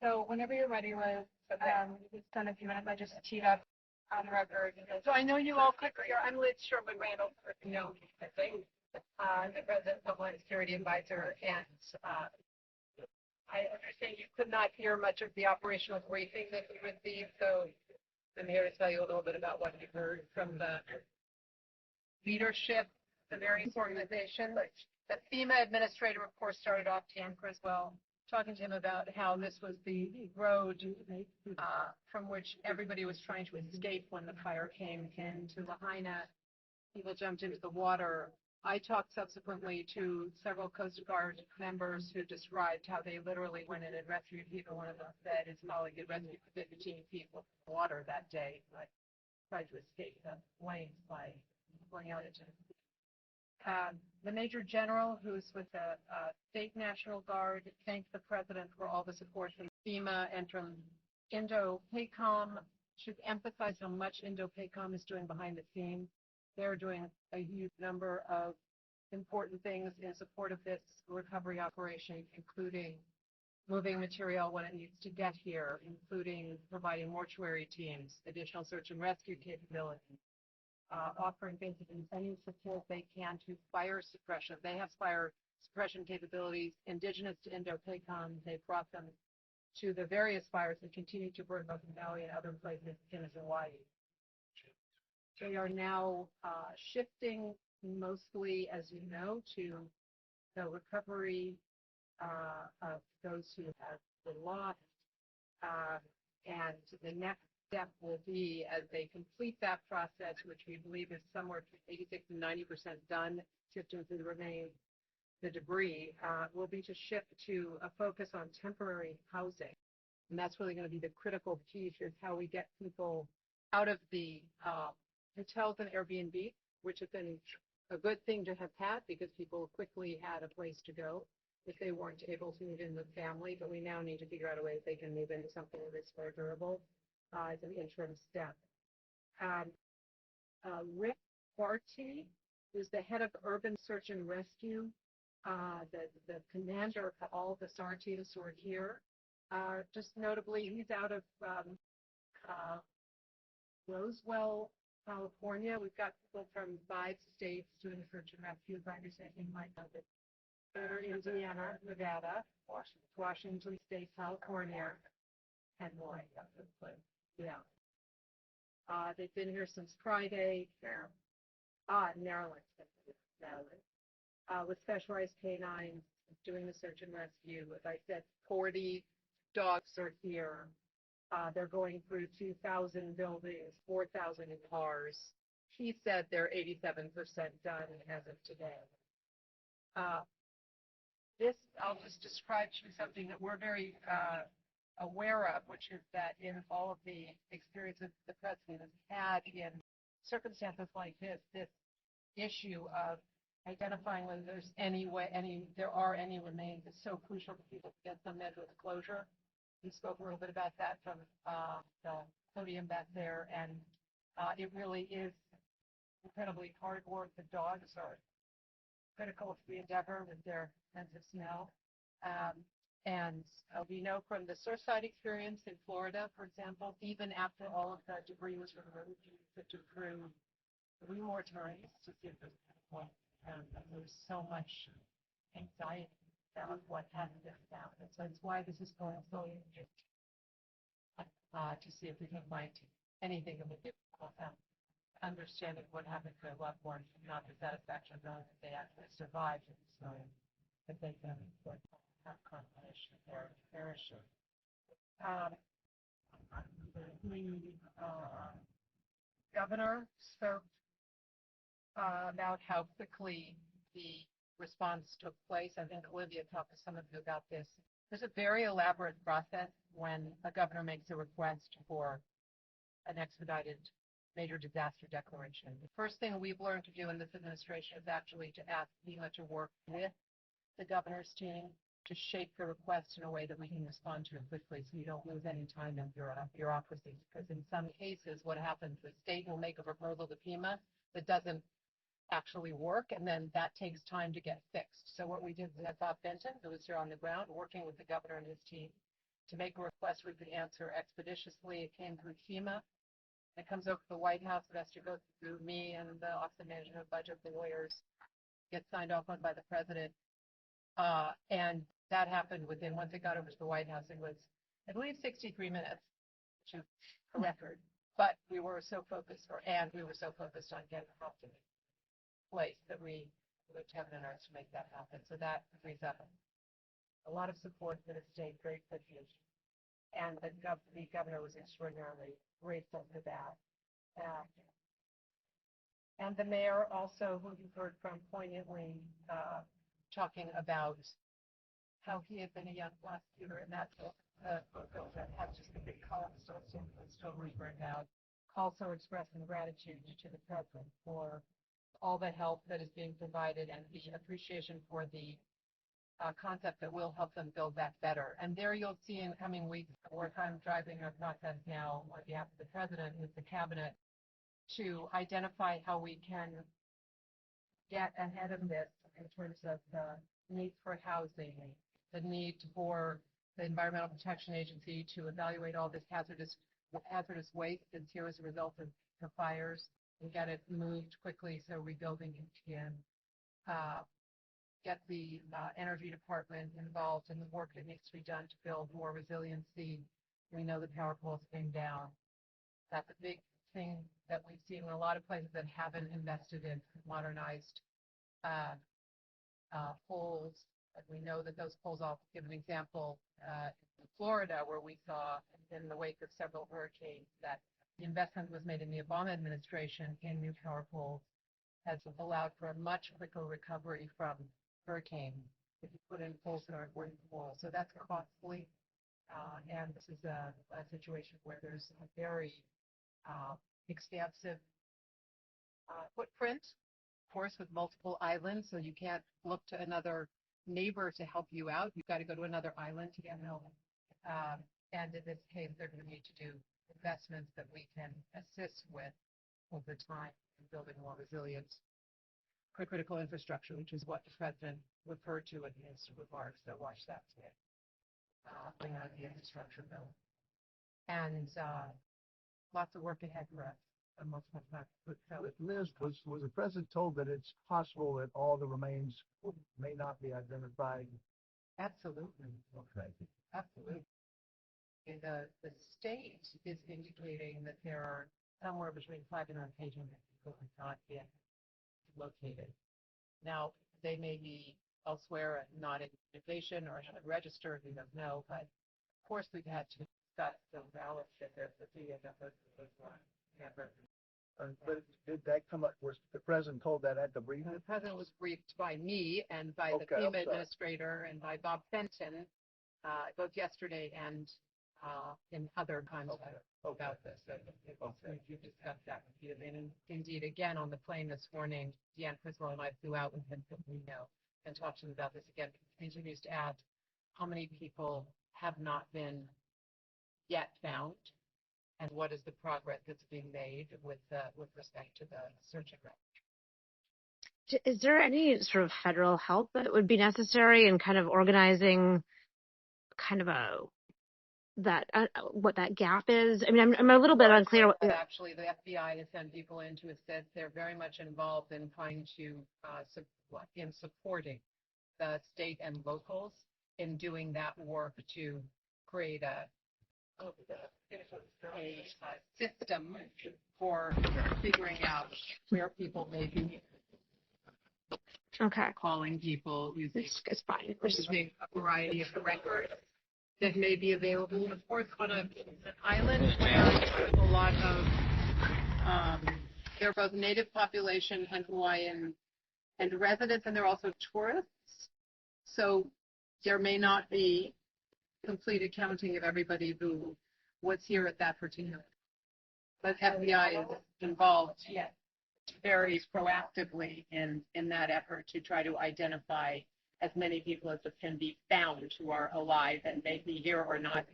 So whenever you're ready, Liz, it's done a few minutes. I just teed up on the record. So I know you all quickly. I'm Liz Sherwood-Randall, you know, I think, the President's Homeland Security Advisor, and I understand you could not hear much of the operational briefing that we received. So I'm here to tell you a little bit about what you heard from the leadership, the various organizations. The FEMA administrator, of course, started off Tanker as well, talking to him about how this was the road from which everybody was trying to escape when the fire came into Lahaina. People jumped into the water. I talked subsequently to several Coast Guard members who described how they literally went in and rescued people. One of them said his colleague had rescued 15 people from the water that day, like tried to escape the flames by going out into the Major General, who's with the State National Guard, thanked the President for all the support from FEMA and from Indo-PACOM. Should emphasize how much Indo-PACOM is doing behind the scenes. They're doing a huge number of important things in support of this recovery operation, including moving material when it needs to get here, including providing mortuary teams, additional search and rescue capabilities, offering basically any support they can to fire suppression. They have fire suppression capabilities indigenous to Indo-PACOM. They've brought them to the various fires that continue to burn both in Maui and other places in Hawaii. They are now shifting mostly, as you know, to the recovery of those who have been lost. And the next step will be, as they complete that process, which we believe is somewhere between 86 and 90% done, shifting through the debris, will be to shift to a focus on temporary housing. And that's really going to be the critical piece, is how we get people out of the hotels and Airbnb, which have been a good thing to have had because people quickly had a place to go if they weren't able to move in with family. But we now need to figure out a way that they can move into something that's more durable as an interim step. Rick Barty, who's the head of Urban Search and Rescue, the commander of all the SAR-teams who are here. Just notably, he's out of Roswell, California. We've got people from 5 states doing search and rescue, as I understand, in my notes. Indiana, Nevada, Washington State, California, and more. Yeah. They've been here since Friday. Maryland. With specialized canines doing the search and rescue. As I said, 40 dogs are here. They're going through 2,000 buildings, 4,000 in cars. He said they're 87% done as of today. This, I'll just describe to you something that we're very aware of, which is that in all of the experiences the President has had in circumstances like this issue of identifying whether there's any remains is so crucial for people to get some measure of closure. We spoke a little bit about that from the podium back there, and it really is incredibly hard work. The dogs are critical to the endeavor with their sense of smell. And we know from the Surfside experience in Florida, for example, even after all of the debris was removed, you put it through 3 more times to see if there's one. And there was so much anxiety about what hadn't been found. And so it's why this is going so to see if we can find anything that would give people understanding what happened to their loved ones, not the satisfaction of knowing that they actually survived and so that they can have confirmation of their perishing. The governor spoke about how quickly the response took place. I think Olivia talked to some of you about this. There's a very elaborate process when a governor makes a request for an expedited major disaster declaration. The first thing we've learned to do in this administration is actually to ask FEMA to work with the governor's team to shape the request in a way that we can respond to it quickly so you don't lose any time in bureaucracy. Because in some cases, what happens, the state will make a proposal to FEMA that doesn't actually work, and then that takes time to get fixed. So what we did is Bob Benton, who was here on the ground, working with the governor and his team, to make a request, we could answer expeditiously. It came through FEMA. It comes over to the White House. It has to go through me and the Office of Management Budget, the lawyers, get signed off on by the president. And that happened once it got over to the White House, it was, I believe, 63 minutes, which is a record. But we were so focused, on getting the help in place that we looked heaven and earth to make that happen. So that brings up a lot of support for the state, great appreciation. And the governor was extraordinarily grateful for that. And the mayor also, who you heard from poignantly, talking about how he had been a young prosecutor, and that's that has just a big call, it's totally burned out. Also expressing gratitude to the president for all the help that is being provided and the appreciation for the concept that will help them build that better. And there you'll see in coming weeks, work I'm driving a process now on behalf of the president with the cabinet to identify how we can get ahead of this in terms of the need for housing, the need for the Environmental Protection Agency to evaluate all this hazardous waste that's here as a result of the fires and get it moved quickly so rebuilding can begin. Get the energy department involved in the work that needs to be done to build more resiliency. We know the power poles came down. That's a big thing that we've seen in a lot of places that haven't invested in modernized poles. And we know that those poles, I'll give an example, in Florida, where we saw in the wake of several hurricanes that the investment was made in the Obama administration in new power poles has allowed for a much quicker recovery from hurricanes if you put in poles that aren't working poles. So that's costly. And this is a situation where there's a very expansive footprint, of course, with multiple islands. So you can't look to another neighbor to help you out. You've got to go to another island to get help. And in this case, they're going to need to do investments that we can assist with over time in building more resilience for critical infrastructure, which is what the president referred to in his remarks. So watch that today. Bring out the infrastructure bill. And lots of work ahead for us. Liz, was the president told that it's possible that all the remains may not be identified? Absolutely. Okay. Absolutely. And the state is indicating that there are somewhere between 5 and 9 people who have not yet located. Now, they may be elsewhere and not in communication or haven't registered, we don't know, but of course we've had to discuss the balance that there's the fee of those But did that come up? Was the president told that at the briefing? The president was briefed by me and by the FEMA administrator and by Bob Fenton, both yesterday and in other times about this. We've discussed that with you. And indeed, again, on the plane this morning, Deanne Criswell and I flew out with him, we know, and talked to him about this again. He continues to add how many people have not been yet found and what is the progress that's being made with respect to the search and rescue. Is there any sort of federal help that would be necessary in kind of organizing kind of what that gap is? I mean, I'm a little bit unclear. Actually, the FBI has sent people in to assist. They're very much involved in trying to supporting the state and locals in doing that work to create a system for figuring out where people may be. Okay. Calling people using fine. A variety of records that may be available. Of course, on an island where there's a lot of there are both native population and Hawaiian and residents, and there are also tourists. So there may not be complete accounting of everybody who was here at that particular. But FBI is involved very proactively in that effort to try to identify as many people as can be found who are alive and may be here or not.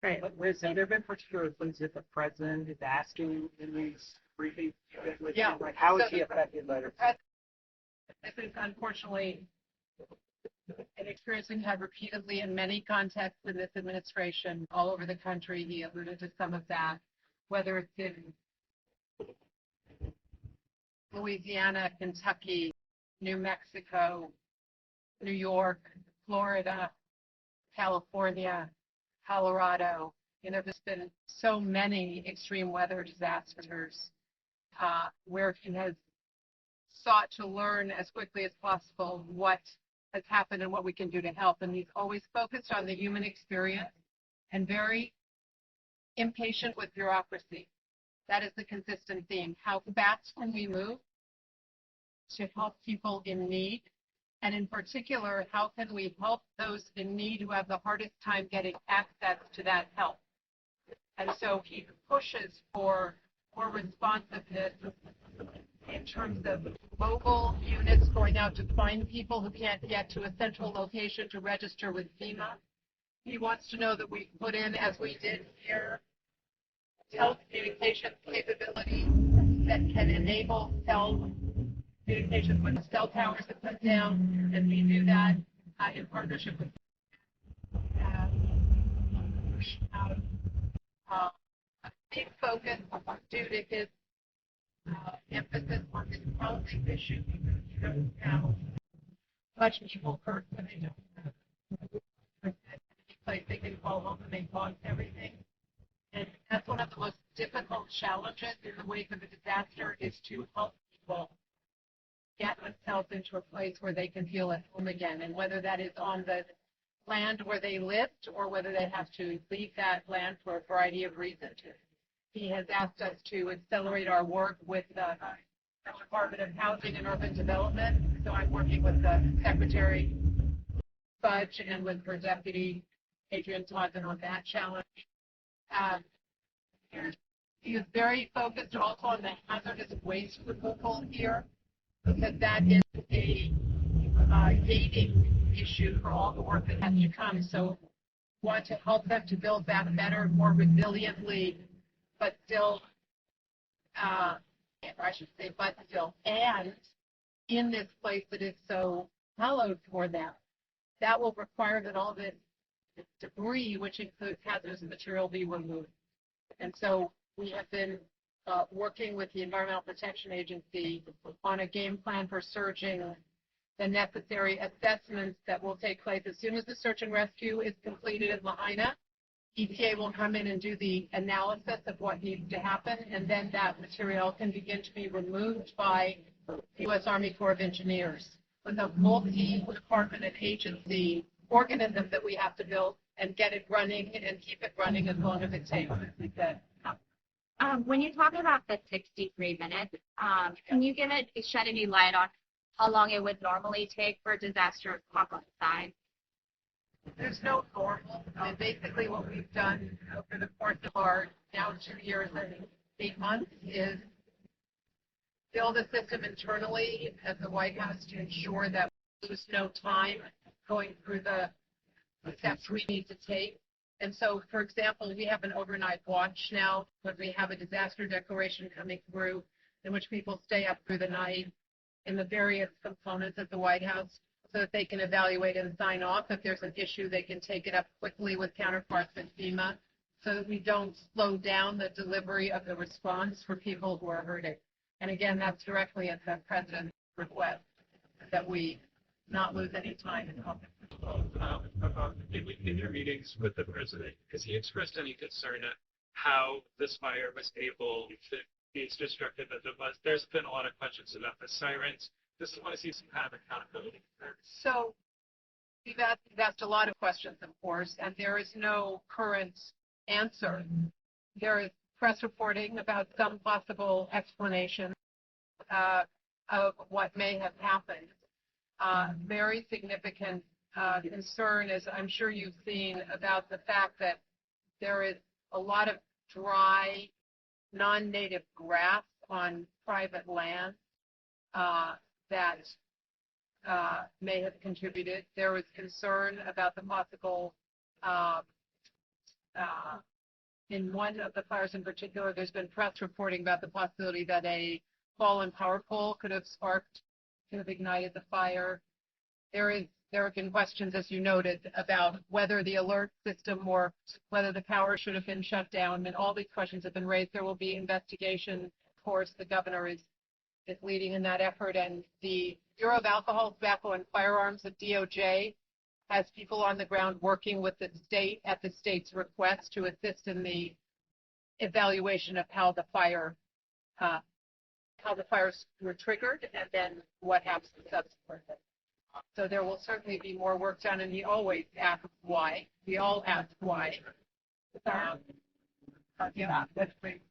Right. But Liz, have there been particular things that the president is asking in these briefings? Yeah. Like, how is he affected by this? This is unfortunately an experience we've had repeatedly in many contexts in this administration all over the country. He alluded to some of that, whether it's in Louisiana, Kentucky, New Mexico, New York, Florida, California, Colorado. There's been so many extreme weather disasters where he has sought to learn as quickly as possible what has happened and what we can do to help. And he's always focused on the human experience and very impatient with bureaucracy. That is the consistent theme. How fast can we move to help people in need? And in particular, how can we help those in need who have the hardest time getting access to that help? And so he pushes for more responsiveness in terms of mobile units going out to find people who can't get to a central location to register with FEMA. He wants to know that we put in, as we did here, telecommunications capability that can enable cell communications with the cell towers that put down, and we do that in partnership with a big focus due to his emphasis on this policy issue, because he doesn't have much people hurt when they don't have any place they can call home and they lost everything. And that's one of the most difficult challenges in the wake of a disaster, is to help people get themselves into a place where they can feel at home again. And whether that is on the land where they lived or whether they have to leave that land for a variety of reasons. He has asked us to accelerate our work with the Department of Housing and Urban Development. So I'm working with the Secretary Fudge and with her Deputy Adrian Taunton on that challenge. He is very focused also on the hazardous waste removal here, because that is a gating issue for all the work that has to come. So want to help them to build back better, more resiliently, but still, or I should say, but still, and in this place that is so hallowed for them. That will require that all this debris, which includes hazardous material, be removed. And so we have been working with the Environmental Protection Agency on a game plan for surging the necessary assessments that will take place as soon as the search and rescue is completed in Lahaina. EPA will come in and do the analysis of what needs to happen, and then that material can begin to be removed by the U.S. Army Corps of Engineers with a multi-department and agency organism that we have to build and get it running and keep it running as long as it takes, as we said. When you talk about the 63 minutes, can you shed any light on how long it would normally take for a disaster to pop up side? There's no normal. Basically, what we've done over the course of our now 2 years and 8 months is build a system internally at the White House to ensure that we lose no time going through the steps we need to take. And so, for example, we have an overnight watch now when we have a disaster declaration coming through in which people stay up through the night in the various components of the White House so that they can evaluate and sign off. If there's an issue, they can take it up quickly with counterparts at FEMA so that we don't slow down the delivery of the response for people who are hurting. And again, that's directly at the President's request that we not lose any time in helping. In your meetings with the president, has he expressed any concern at how this fire was able to be as destructive as it was? There's been a lot of questions about the sirens. Just want to see some kind of accountability there. So we've asked a lot of questions, of course, and there is no current answer. There is press reporting about some possible explanation of what may have happened. Very significant concern, as I'm sure you've seen, about the fact that there is a lot of dry, non-native grass on private land that may have contributed. There was concern about the possible, in one of the fires in particular, there's been press reporting about the possibility that a fallen power pole could have ignited the fire. There there have been questions, as you noted, about whether the alert system worked, whether the power should have been shut down, and all these questions have been raised. There will be investigation. Of course, the governor is leading in that effort, and the Bureau of Alcohol, Tobacco, and Firearms, the DOJ, has people on the ground working with the state at the state's request to assist in the evaluation of how the fires were triggered and then what happens subsequently. So there will certainly be more work done, and he always asks why. We all ask why. Yeah, that's great.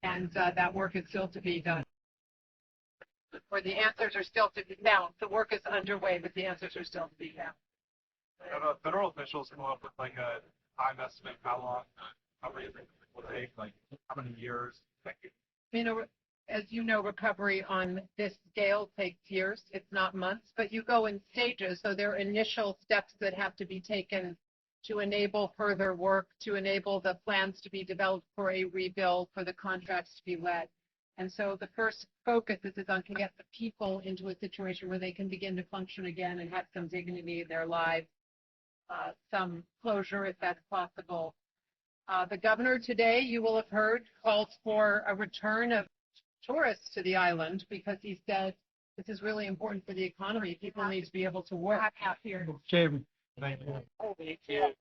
And that work is still to be done. Or the answers are still to be found. The work is underway, but the answers are still to be found. Federal officials come up with like a time estimate how many things will take, like how many years? You know, as you know, recovery on this scale takes years. It's not months, but you go in stages. So there are initial steps that have to be taken to enable further work, to enable the plans to be developed for a rebuild, for the contracts to be led. And so the first focus is on to get the people into a situation where they can begin to function again and have some dignity in their lives, some closure if that's possible. The governor today, you will have heard, called for a return of tourists to the island because he said this is really important for the economy. People need to be able to work. Jamie, thank you.